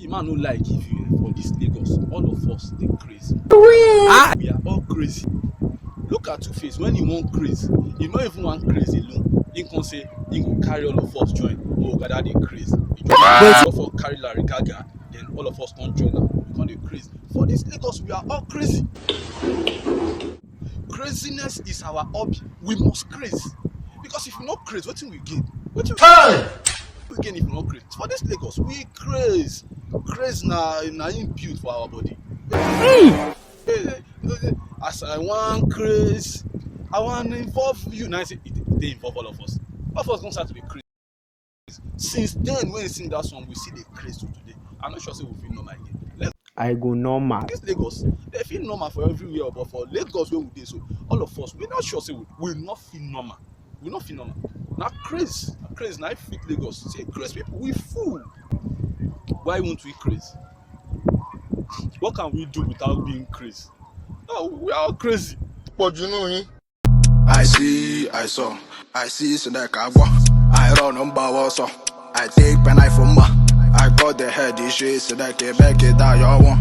See, man, no like if you for this Lagos, all of us they crazy. We are all crazy. Look at Two-Face when he want crazy, he not even want crazy alone. He can say he go carry all of us join. Oh, God, that they crazy. He just all of us carry Larry Gaga, then all of us don't join. We can't be crazy. For this Lagos, we are all crazy. Craziness is our hobby. We must craze because if we not craze, what will we gain? What will we gain if we not craze? For this Lagos, we craze. Craze na impute for our body. As I want craze, I want to involve you. Now they involve all of us. All of us gonna start to be crazy. Since then, when we sing that song, we see the craze to today. I'm not sure say we feel normal again. I go normal. This Lagos, they feel normal for everywhere, but for Lagos where we dey, so all of us, we're not sure say we not feel normal. We not feel normal. Now craze, now I fit Lagos. Say craze people, we fool. Why won't we craze? What can we do without being crazy? No, we are all crazy. But you know him. I saw, so that I run on power, so I take pen I for ma. I got the head issue, so that I back it down, I want,